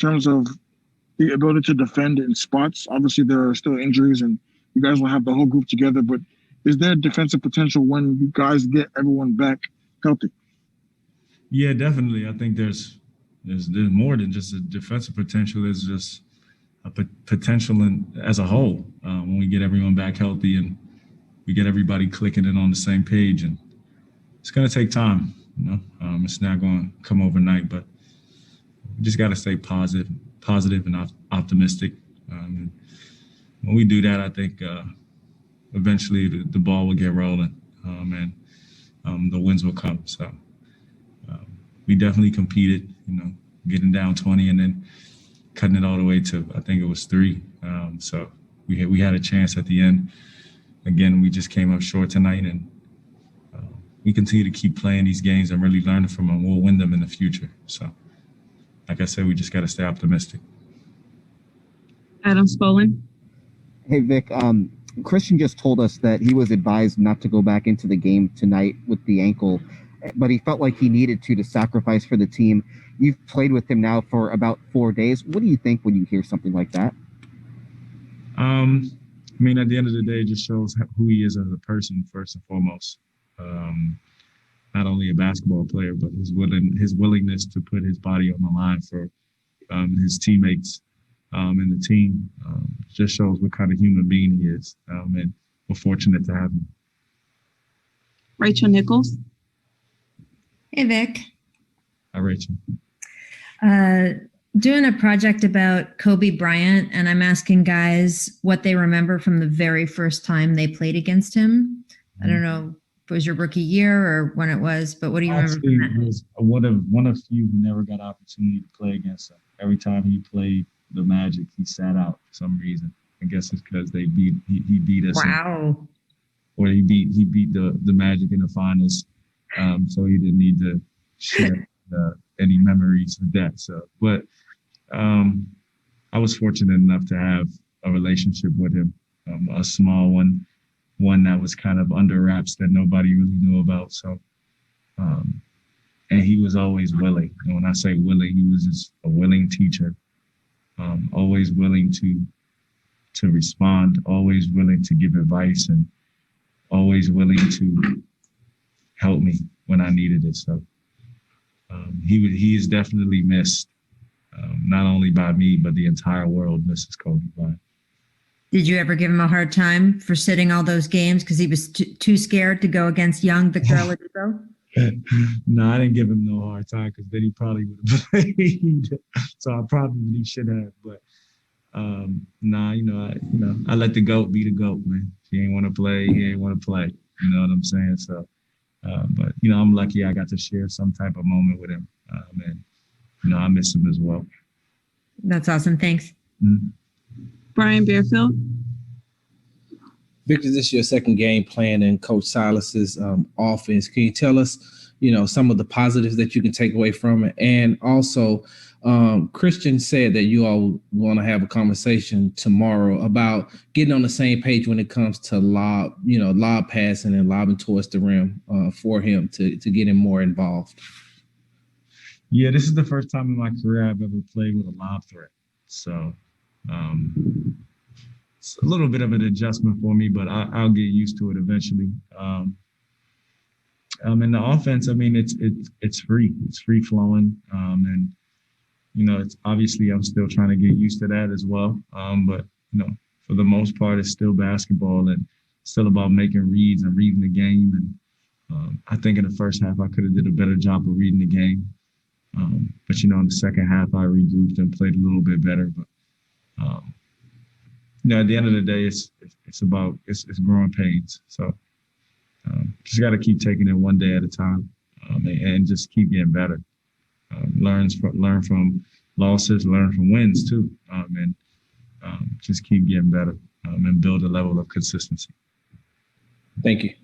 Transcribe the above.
terms of the ability to defend in spots? Obviously, there are still injuries, and you guys will have the whole group together. But is there defensive potential when you guys get everyone back healthy? Yeah, definitely. I think there's more than just a defensive potential. There's just a potential as a whole when we get everyone back healthy and we get everybody clicking and on the same page. And it's going to take time. It's not going to come overnight, but we just got to stay positive and optimistic. And when we do that, I think eventually the ball will get rolling and the wins will come. So we definitely competed, getting down 20 and then cutting it all the way to, I think it was 3. So we had a chance at the end. Again, we just came up short tonight, and we continue to keep playing these games and really learning from them. We'll win them in the future. So, like I said, we just got to stay optimistic. Adam Spolin. Hey, Vic, Christian just told us that he was advised not to go back into the game tonight with the ankle, but he felt like he needed to sacrifice for the team. You've played with him now for about 4 days. What do you think when you hear something like that? At the end of the day, it just shows who he is as a person, first and foremost. Not only a basketball player, but his willingness to put his body on the line for his teammates and the team just shows what kind of human being he is. And we're fortunate to have him. Rachel Nichols. Hey, Vic. Hi, Rachel. Doing a project about Kobe Bryant, and I'm asking guys what they remember from the very first time they played against him. I don't know if it was your rookie year or when it was, but what do you remember from that? He was one of few who never got opportunity to play against him. Every time he played the Magic, he sat out for some reason. I guess it's because he beat us. Wow. Or he beat the Magic in the finals, so he didn't need to share any memories of that. So, but I was fortunate enough to have a relationship with him, a small one that was kind of under wraps that nobody really knew about. So, and he was always willing. And when I say willing, he was just a willing teacher, always willing to respond, always willing to give advice, and always willing to help me when I needed it. So he is definitely missed, not only by me, but the entire world misses Kobe Bryant. Did you ever give him a hard time for sitting all those games because he was too scared to go against young Victor Oladipo? No, I didn't give him no hard time because then he probably would have played. So I probably should have. But I let the GOAT be the GOAT, man. If he ain't want to play, he ain't want to play. You know what I'm saying? So, but I'm lucky I got to share some type of moment with him, and I miss him as well. That's awesome. Thanks. Mm-hmm. Brian Bearfield. Victor, this is your second game playing in Coach Silas's offense. Can you tell us, some of the positives that you can take away from it? And also, Christian said that you all want to have a conversation tomorrow about getting on the same page when it comes to lob passing and lobbing towards the rim for him to get him more involved. Yeah, this is the first time in my career I've ever played with a lob threat. So it's a little bit of an adjustment for me, but I'll get used to it eventually. And the offense, it's free. It's free flowing. And it's obviously I'm still trying to get used to that as well. But for the most part, it's still basketball and still about making reads and reading the game. And I think in the first half, I could have did a better job of reading the game. But in the second half, I regrouped and played a little bit better. But at the end of the day, it's growing pains. So just got to keep taking it one day at a time, and just keep getting better. Learn from losses, learn from wins too, and just keep getting better and build a level of consistency. Thank you.